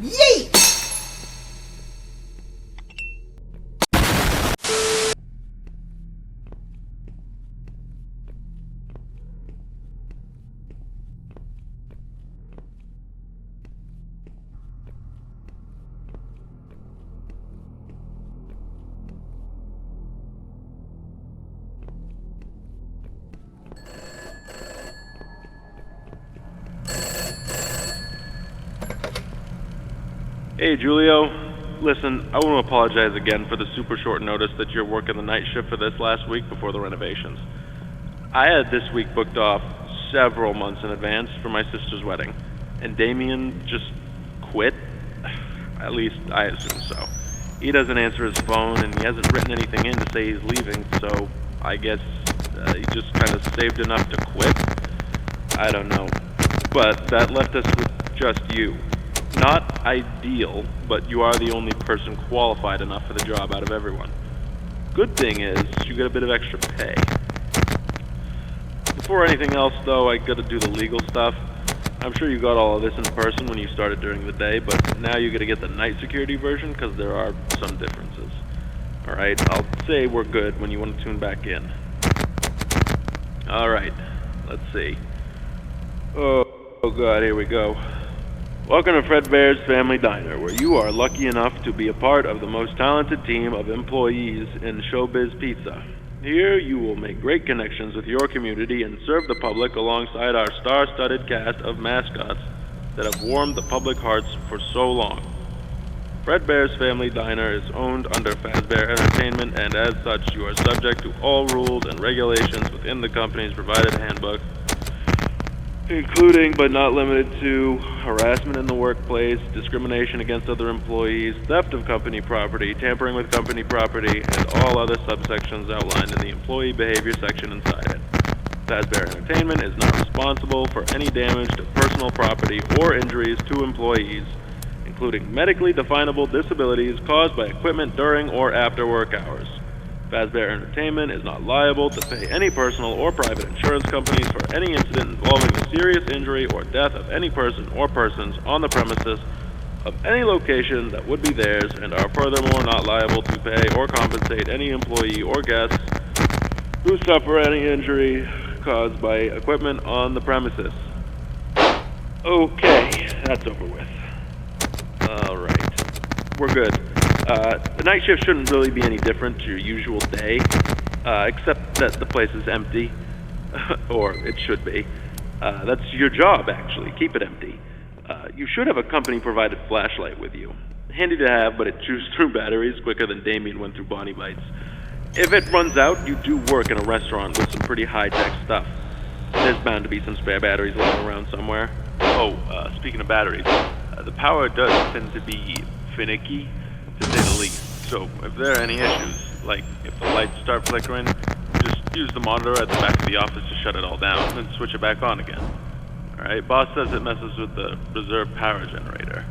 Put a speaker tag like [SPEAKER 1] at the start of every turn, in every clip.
[SPEAKER 1] Yeet!
[SPEAKER 2] Hey, Julio. Listen, I want to apologize again for the super short notice that you're working the night shift for this last week before the renovations. I had this week booked off several months in advance for my sister's wedding, and Damien just quit. At least I assume so. He doesn't answer his phone, and he hasn't written anything in to say he's leaving, so I guess he just kind of saved enough to quit. I don't know. But that left us with just you. Not ideal, but you are the only person qualified enough for the job out of everyone. Good thing is, you get a bit of extra pay. Before anything else, though, I gotta do the legal stuff. I'm sure you got all of this in person when you started during the day, but now you gotta get the night security version, because there are some differences. Alright, I'll say we're good when you want to tune back in. Alright, let's see. Oh god, here we go. Welcome to Fredbear's Family Diner, where you are lucky enough to be a part of the most talented team of employees in showbiz pizza. Here you will make great connections with your community and serve the public alongside our star-studded cast of mascots that have warmed the public hearts for so long. Fredbear's Family Diner is owned under Fazbear Entertainment, and as such you are subject to all rules and regulations within the company's provided handbook, including but not limited to harassment in the workplace, discrimination against other employees, theft of company property, tampering with company property, and all other subsections outlined in the employee behavior section inside it. Fazbear Entertainment is not responsible for any damage to personal property or injuries to employees, including medically definable disabilities caused by equipment during or after work hours. Fazbear Entertainment is not liable to pay any personal or private insurance companies for any incident involving the serious injury or death of any person or persons on the premises of any location that would be theirs, and are furthermore not liable to pay or compensate any employee or guests who suffer any injury caused by equipment on the premises. Okay, that's over with. Alright, we're good. The night shift shouldn't really be any different to your usual day, except that the place is empty. Or it should be. That's your job, actually. Keep it empty. You should have a company-provided flashlight with you. Handy to have, but it chews through batteries quicker than Damien went through Bonnie Bites. If it runs out, you do work in a restaurant with some pretty high-tech stuff. There's bound to be some spare batteries lying around somewhere. Oh, speaking of batteries, the power does tend to be finicky, to say the least. So if there are any issues, like if the lights start flickering, just use the monitor at the back of the office to shut it all down, and switch it back on again. Alright, boss says it messes with the reserve power generator.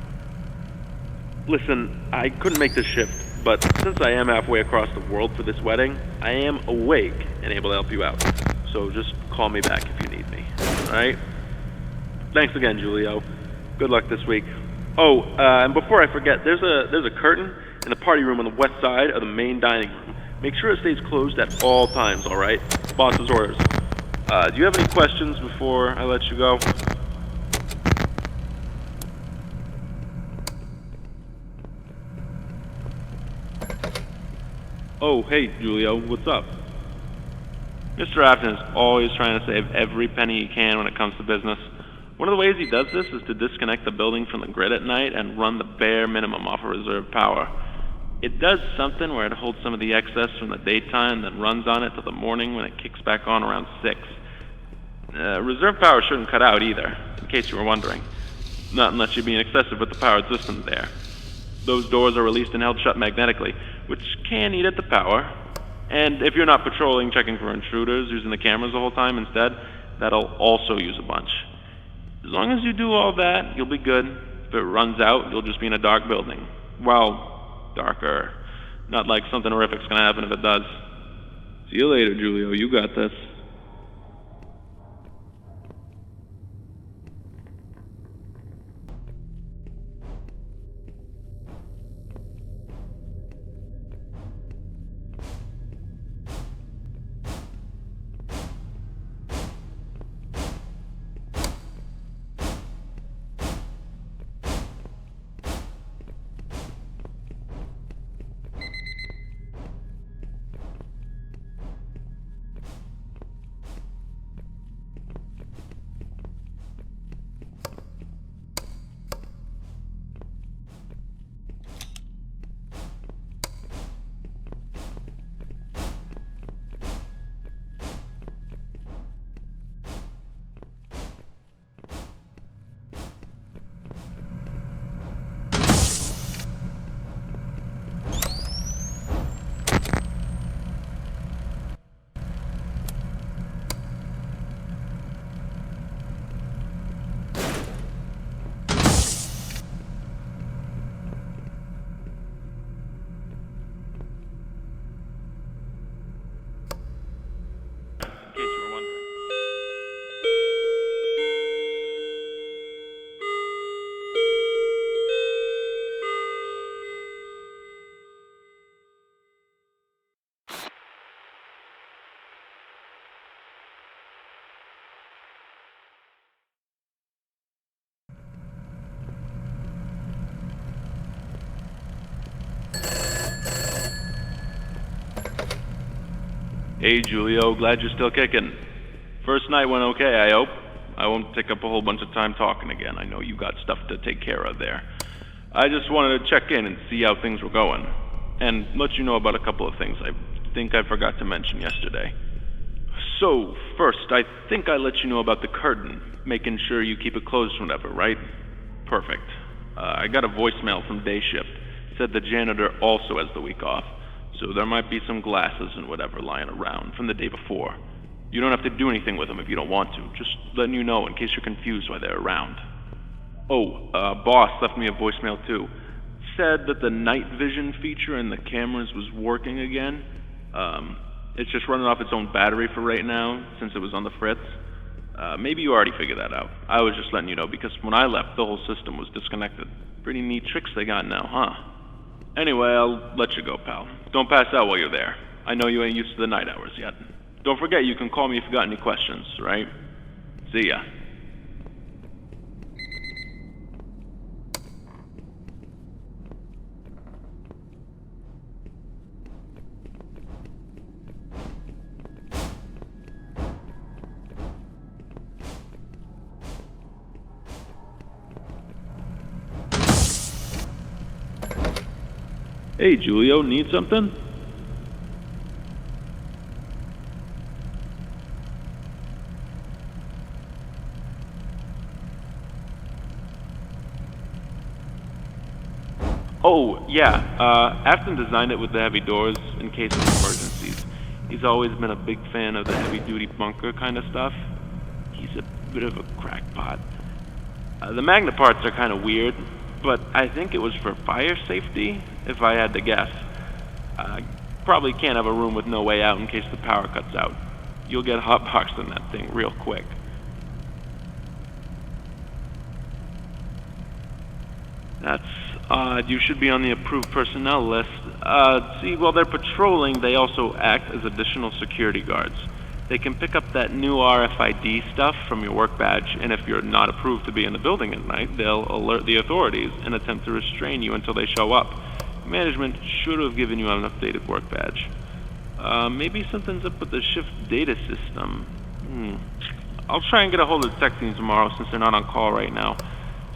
[SPEAKER 2] Listen, I couldn't make this shift, but since I am halfway across the world for this wedding, I am awake and able to help you out. So just call me back if you need me. Alright? Thanks again, Julio. Good luck this week. Oh, and before I forget, there's a curtain in the party room on the west side of the main dining room. Make sure it stays closed at all times, alright? Boss's orders. Do you have any questions before I let you go? Oh, hey, Julio, what's up? Mr. Afton is always trying to save every penny he can when it comes to business. One of the ways he does this is to disconnect the building from the grid at night and run the bare minimum off of reserve power. It does something where it holds some of the excess from the daytime, then runs on it till the morning when it kicks back on around 6. Reserve power shouldn't cut out either, in case you were wondering. Not unless you're being excessive with the powered systems there. Those doors are released and held shut magnetically, which can eat at the power. And if you're not patrolling, checking for intruders, using the cameras the whole time instead, that'll also use a bunch. As long as you do all that, you'll be good. If it runs out, you'll just be in a dark building. Well, darker. Not like something horrific's gonna happen if it does. See you later, Julio. You got this. In case you were wondering. Hey, Julio, glad you're still kicking. First night went okay, I hope. I won't take up a whole bunch of time talking again. I know you got stuff to take care of there. I just wanted to check in and see how things were going. And let you know about a couple of things I think I forgot to mention yesterday. So, first, I think I let you know about the curtain, making sure you keep it closed whenever, right? Perfect. I got a voicemail from day shift. Said the janitor also has the week off. So there might be some glasses and whatever lying around from the day before. You don't have to do anything with them if you don't want to. Just letting you know in case you're confused why they're around. Oh, boss left me a voicemail too. Said that the night vision feature in the cameras was working again. It's just running off its own battery for right now, since it was on the fritz. Maybe you already figured that out. I was just letting you know because when I left, the whole system was disconnected. Pretty neat tricks they got now, huh? Anyway, I'll let you go, pal. Don't pass out while you're there. I know you ain't used to the night hours yet. Don't forget you can call me if you got any questions, right? See ya. Hey, Julio, need something? Oh, yeah, Afton designed it with the heavy doors in case of emergencies. He's always been a big fan of the heavy-duty bunker kind of stuff. He's a bit of a crackpot. The magnet parts are kind of weird, but I think it was for fire safety, if I had to guess. Probably can't have a room with no way out in case the power cuts out. You'll get hotboxed in that thing real quick. That's odd. You should be on the approved personnel list. See, while they're patrolling, they also act as additional security guards. They can pick up that new RFID stuff from your work badge, and if you're not approved to be in the building at night, they'll alert the authorities and attempt to restrain you until they show up. Management should have given you an updated work badge. Maybe something's up with the shift data system. I'll try and get a hold of the tech team tomorrow since they're not on call right now.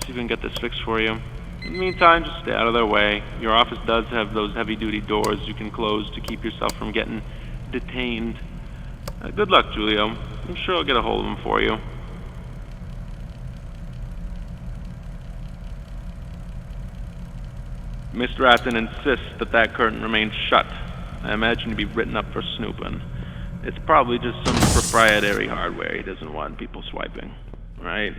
[SPEAKER 2] See if we can get this fixed for you. In the meantime, just stay out of their way. Your office does have those heavy-duty doors you can close to keep yourself from getting detained. Good luck, Julio. I'm sure I'll get a hold of them for you. Mr. Afton insists that curtain remains shut. I imagine he'd be written up for snooping. It's probably just some proprietary hardware he doesn't want people swiping, right?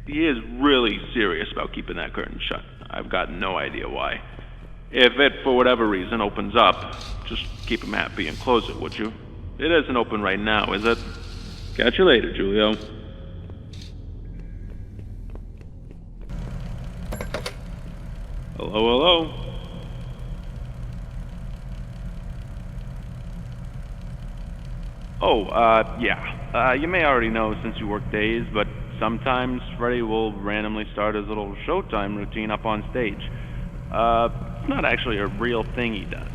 [SPEAKER 2] He is really serious about keeping that curtain shut. I've got no idea why. If it, for whatever reason, opens up, just keep him happy and close it, would you? It isn't open right now, is it? Catch you later, Julio. Hello, hello. Oh, yeah. You may already know since you work days, but sometimes Freddy will randomly start his little showtime routine up on stage. It's not actually a real thing he does.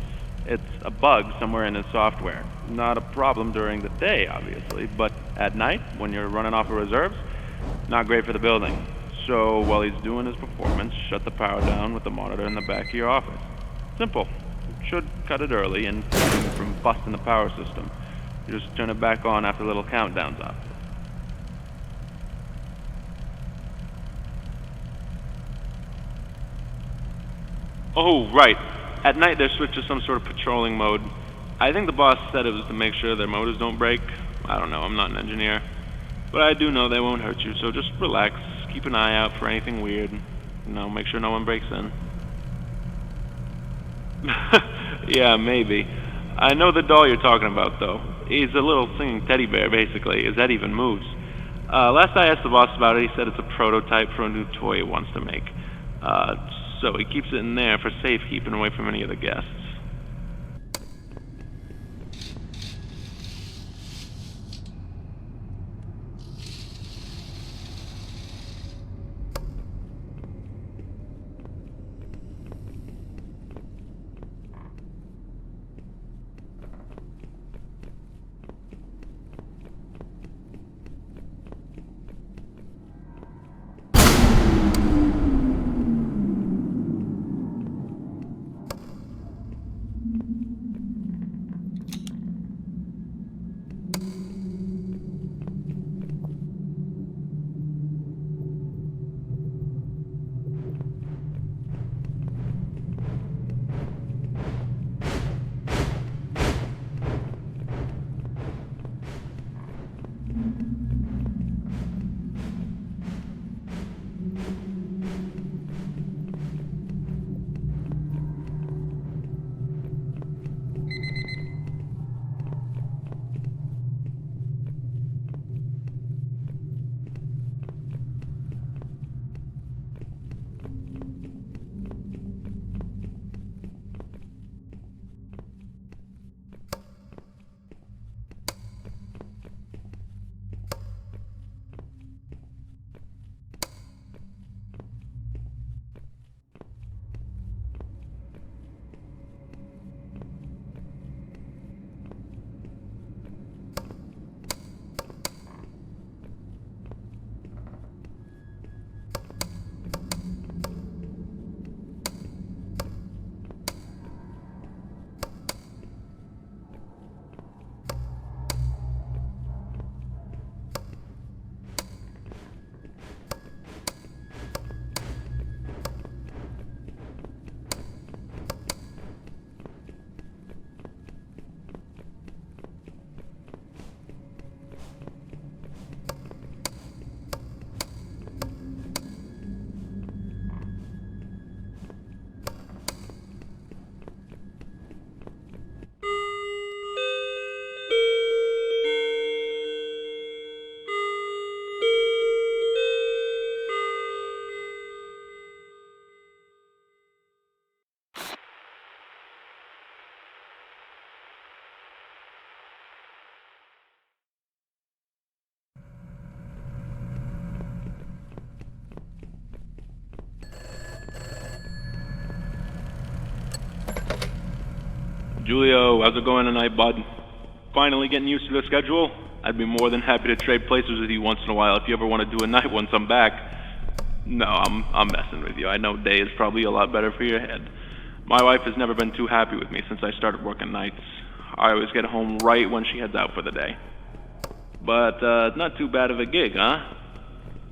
[SPEAKER 2] It's a bug somewhere in his software. Not a problem during the day, obviously, but at night, when you're running off of reserves, not great for the building. So while he's doing his performance, shut the power down with the monitor in the back of your office. Simple. Should cut it early and keep him from busting the power system. You just turn it back on after the little countdown's up. Oh, right. At night they're switched to some sort of patrolling mode. I think the boss said it was to make sure their motors don't break. I don't know, I'm not an engineer. But I do know they won't hurt you, so just relax. Keep an eye out for anything weird. Make sure no one breaks in. Yeah, maybe. I know the doll you're talking about, though. He's a little singing teddy bear, basically. His head even moves. Last I asked the boss about it, he said it's a prototype for a new toy he wants to make. So he keeps it in there for safekeeping away from any of the guests. Julio, how's it going tonight, bud? Finally getting used to the schedule? I'd be more than happy to trade places with you once in a while if you ever want to do a night once I'm back. No, I'm messing with you. I know day is probably a lot better for your head. My wife has never been too happy with me since I started working nights. I always get home right when she heads out for the day. But, not too bad of a gig, huh?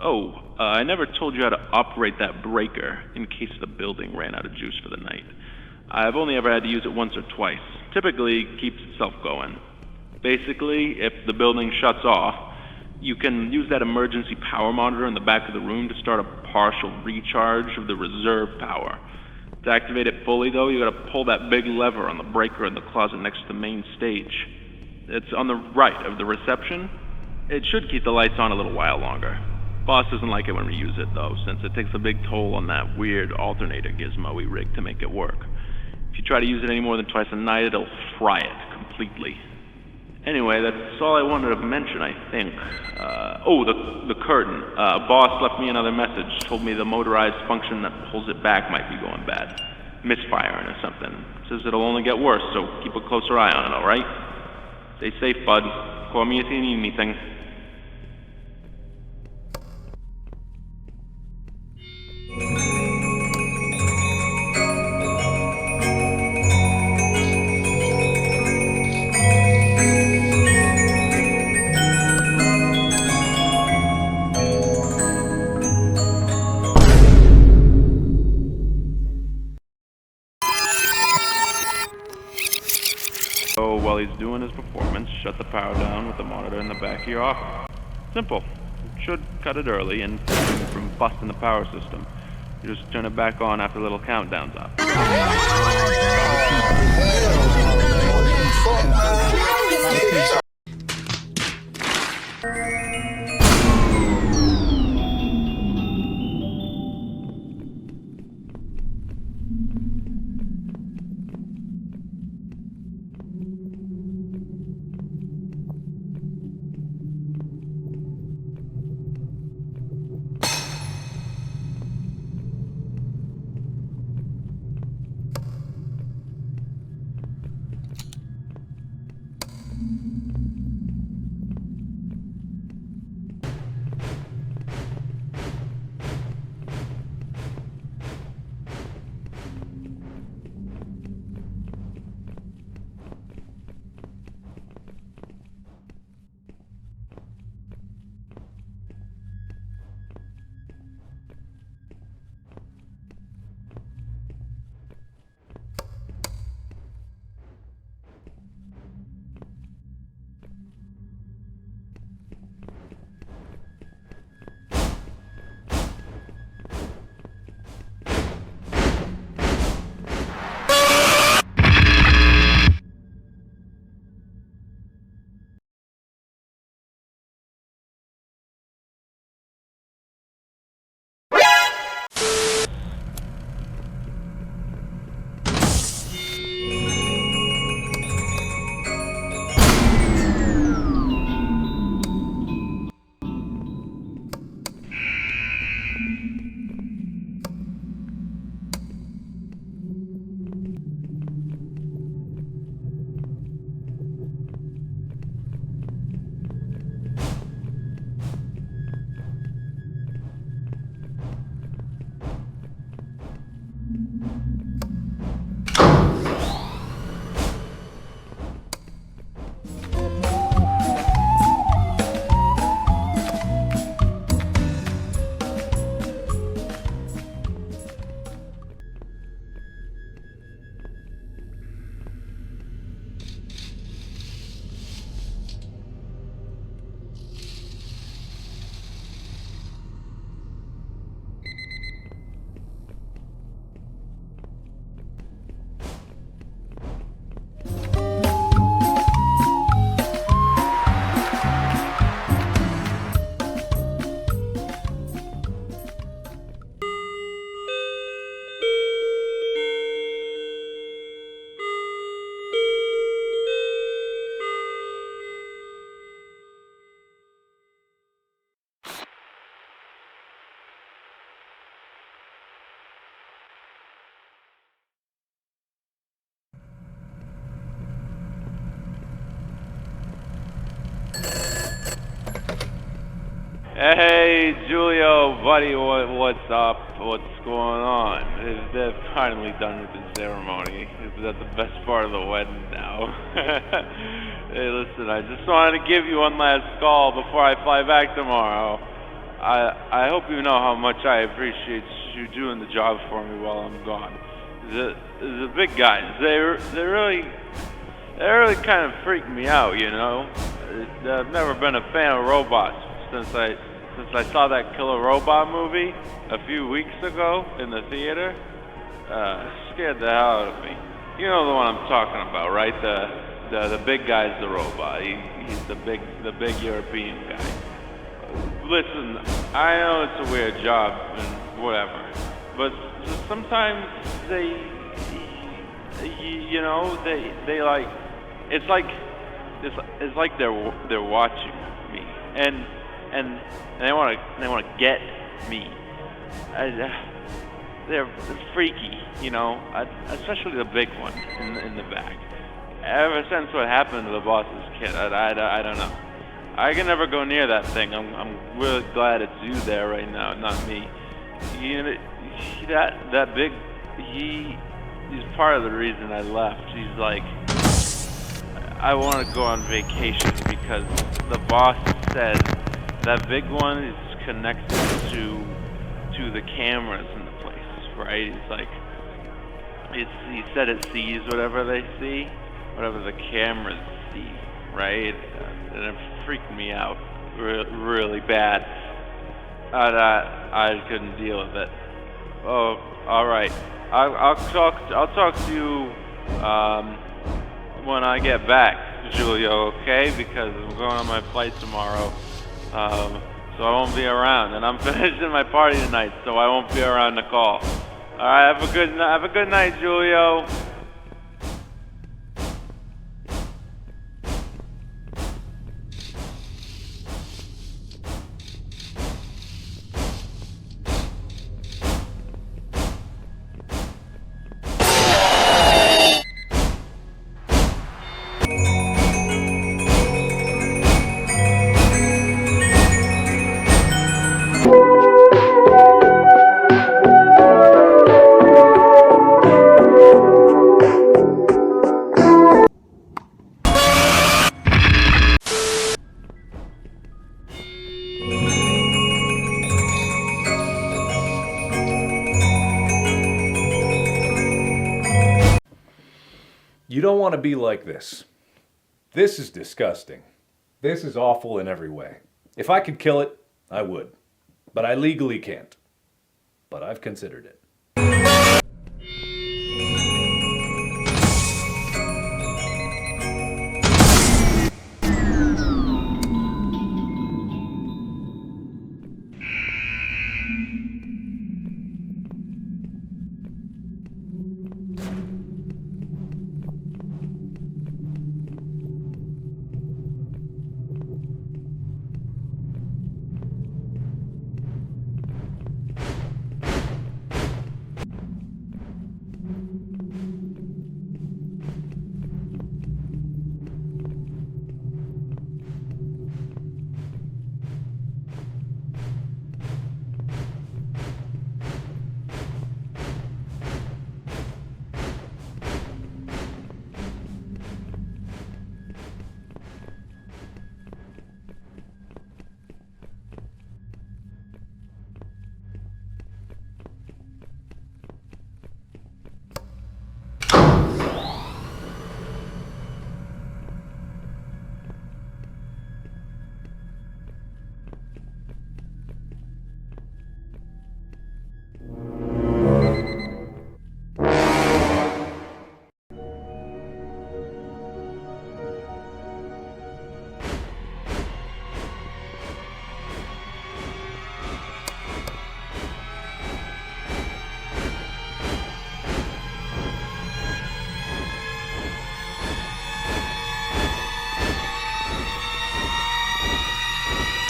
[SPEAKER 2] Oh, I never told you how to operate that breaker in case the building ran out of juice for the night. I've only ever had to use it once or twice. Typically, it keeps itself going. Basically, if the building shuts off, you can use that emergency power monitor in the back of the room to start a partial recharge of the reserve power. To activate it fully, though, you gotta pull that big lever on the breaker in the closet next to the main stage. It's on the right of the reception. It should keep the lights on a little while longer. Boss doesn't like it when we use it, though, since it takes a big toll on that weird alternator gizmo we rigged to make it work. If you try to use it any more than twice a night, it'll fry it completely. Anyway, that's all I wanted to mention, I think. The curtain. Boss left me another message, told me the motorized function that pulls it back might be going bad. Misfiring or something. Says it'll only get worse, so keep a closer eye on it, alright? Stay safe, bud. Call me if you need anything. So while he's doing his performance, shut the power down with the monitor in the back of your office. Simple. Should cut it early and prevent him from busting the power system. You just turn it back on after the little countdown's up.
[SPEAKER 1] Hey, Julio, buddy, what's up? What's going on? They've finally done with the ceremony. Is that the best part of the wedding now? Hey, listen, I just wanted to give you one last call before I fly back tomorrow. I hope you know how much I appreciate you doing the job for me while I'm gone. The big guys, they really kind of freak me out, you know. I've never been a fan of robots since I saw that Killer Robot movie a few weeks ago in the theater. Scared the hell out of me. You know the one I'm talking about, right? The big guy's the robot. He's the big European guy. Listen, I know it's a weird job and whatever, but sometimes you know, they like, it's like they're watching me, and they want to get me. They're freaky, you know, especially the big one in the back. Ever since what happened to the boss's kid, I don't know. I can never go near that thing. I'm really glad it's you there right now, not me. You know, that big, he's part of the reason I left. He's like, I want to go on vacation because the boss said that big one is connected to the cameras in the place, right? It's like, he said it sees whatever they see, whatever the cameras see, right? And it freaked me out really bad. I couldn't deal with it. Oh, all right. I'll talk to you when I get back, Julio. Okay? Because I'm going on my flight tomorrow, so I won't be around. And I'm finishing my party tonight, so I won't be around to call. All right. Have a good night, Julio.
[SPEAKER 3] You don't want to be like this. This is disgusting. This is awful in every way. If I could kill it, I would. But I legally can't. But I've considered it.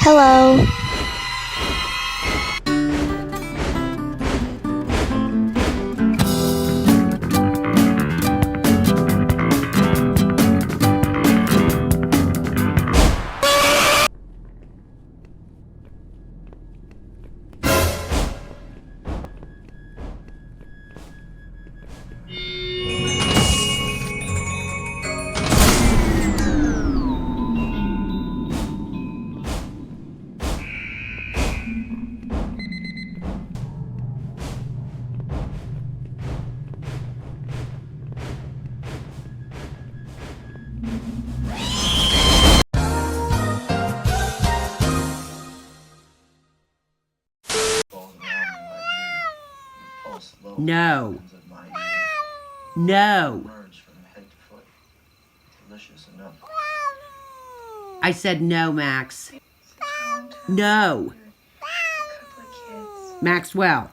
[SPEAKER 4] Hello. No. No. I said no, Max. No. Maxwell.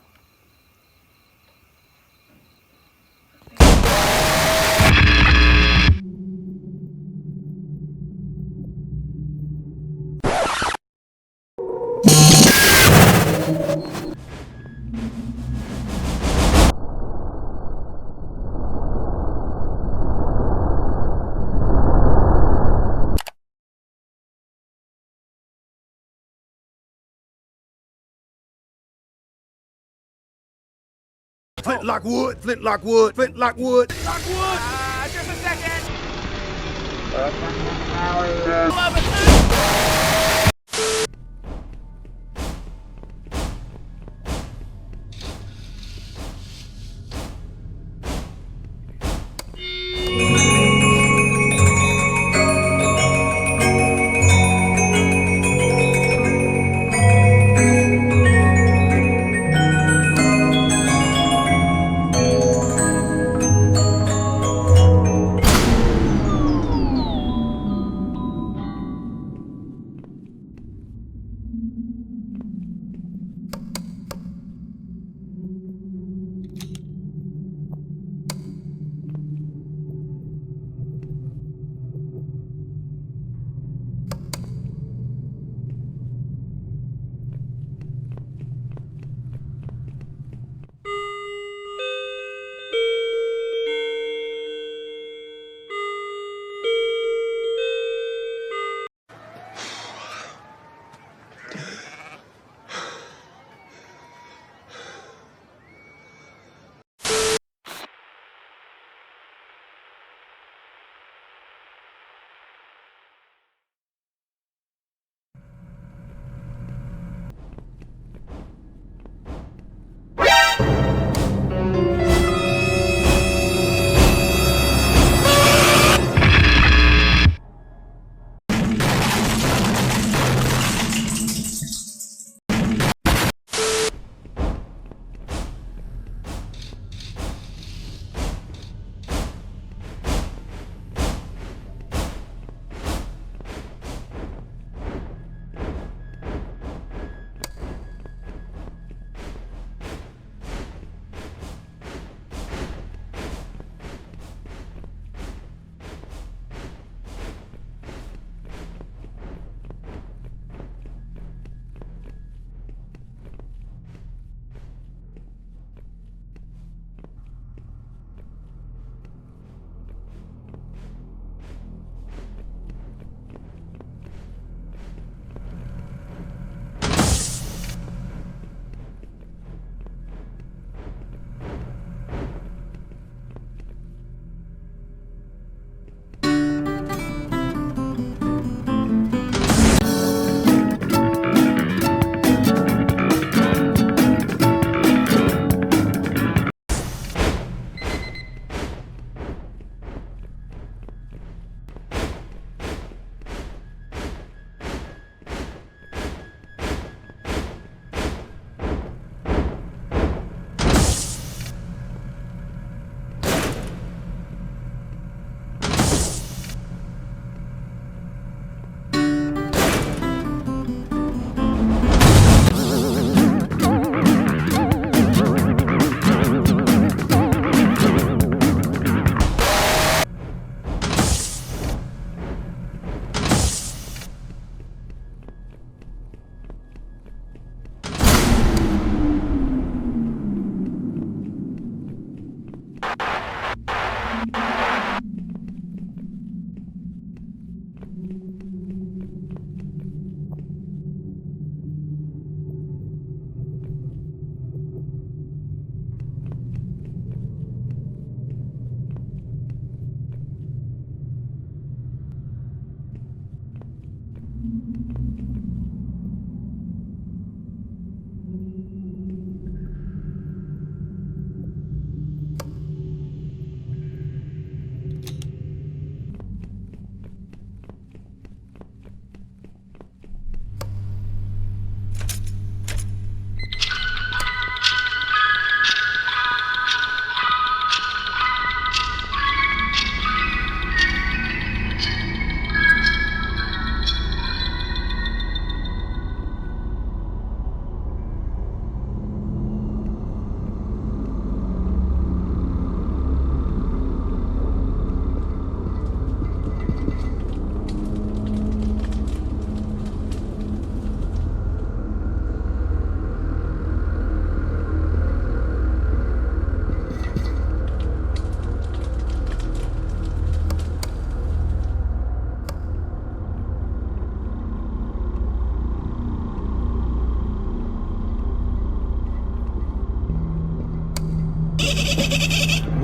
[SPEAKER 5] Flintlock wood, flintlock wood, flintlock wood, flintlock wood!
[SPEAKER 6] Just a second!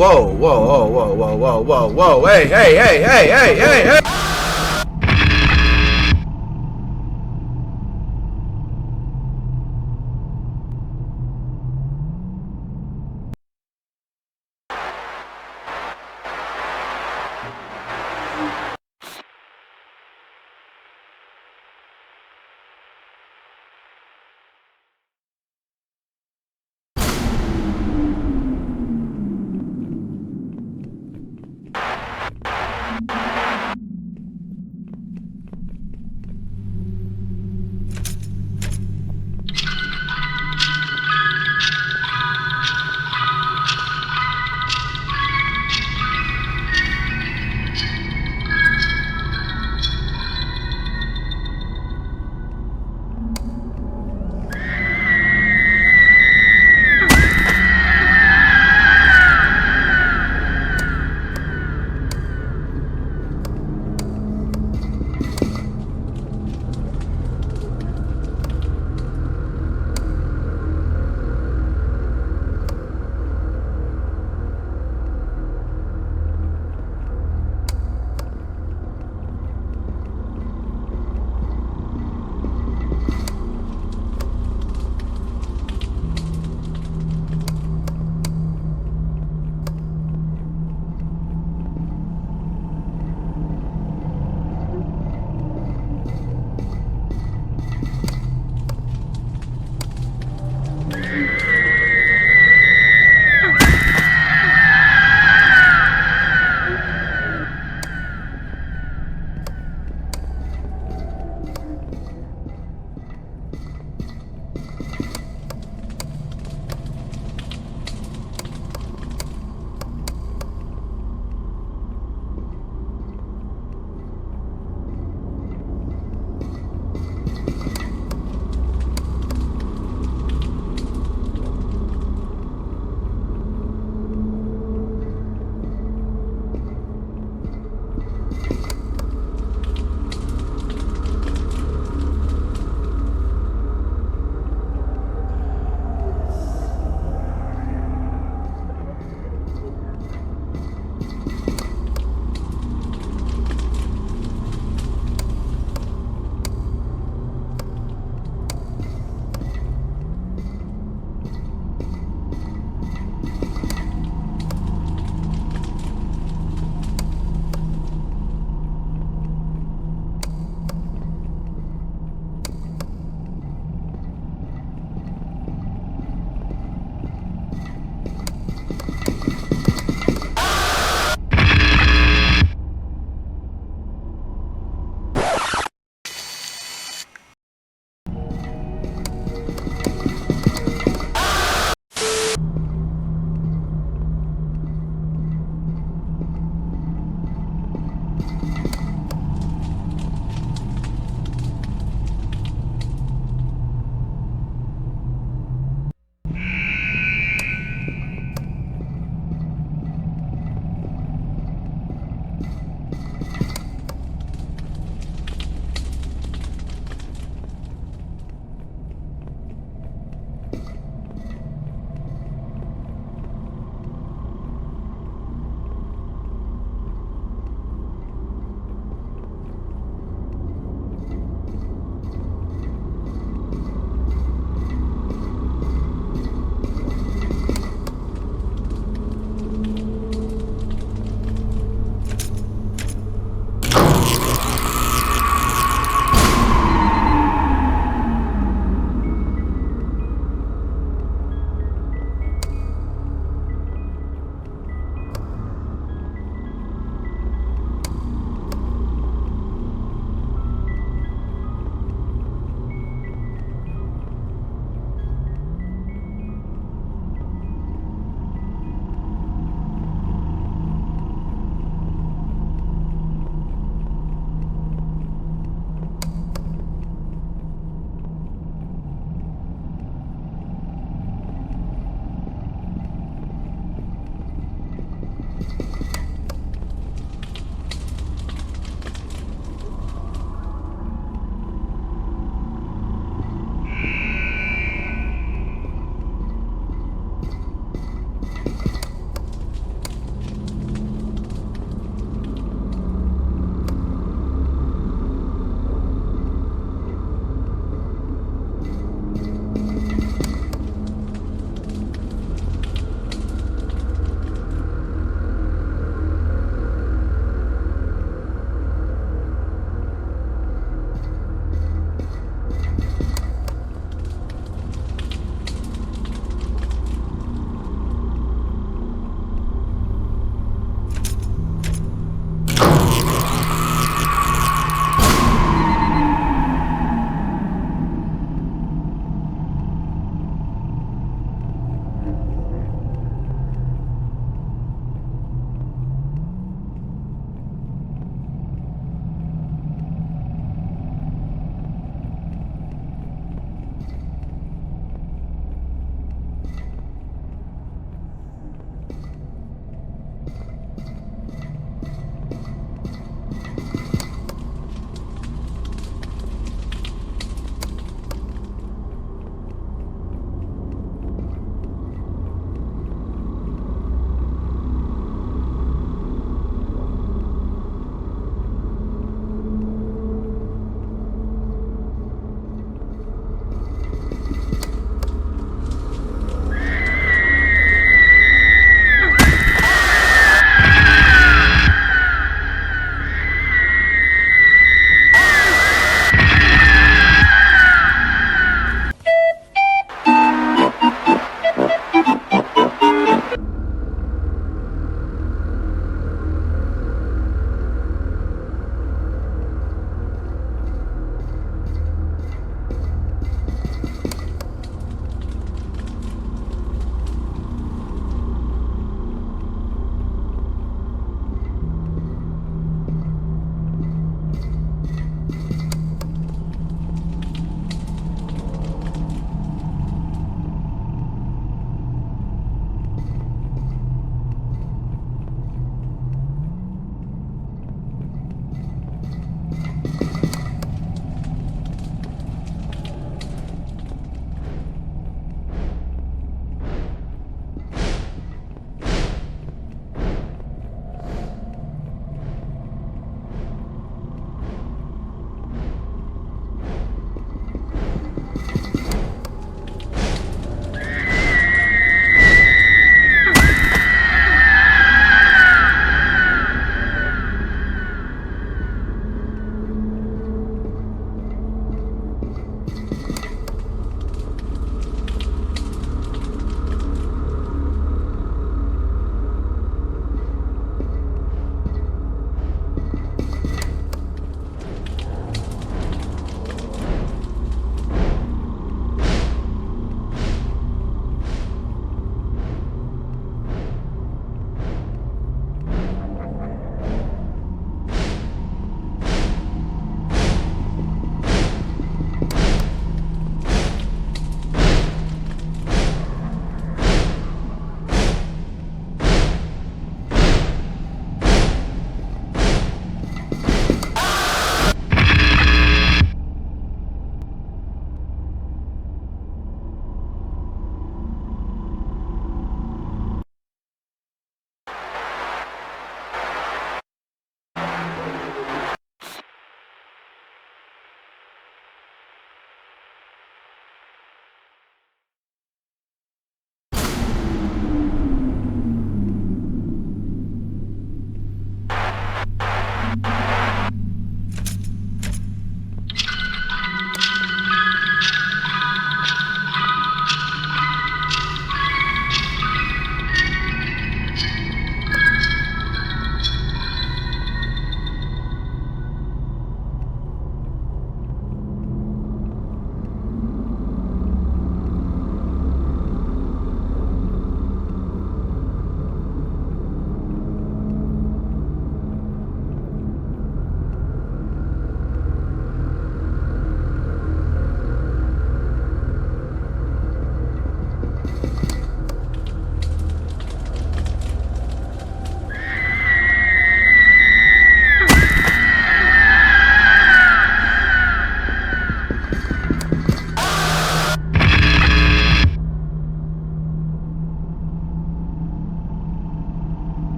[SPEAKER 6] whoa, whoa, whoa, whoa, whoa, whoa, whoa, whoa, hey, hey, hey, hey, hey, hey, hey!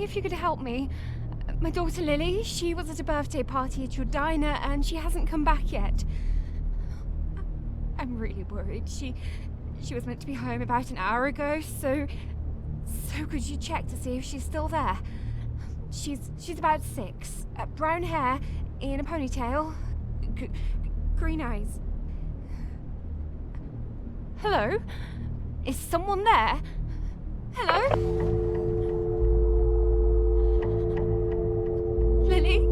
[SPEAKER 7] wondering if you could help me. My daughter Lily, she was at a birthday party at your diner and she hasn't come back yet. I'm really worried. She was meant to be home about an hour ago, so could you check to see if she's still there? She's about 6. Brown hair, in a ponytail, green eyes. Hello? Is someone there? Hello? Lily?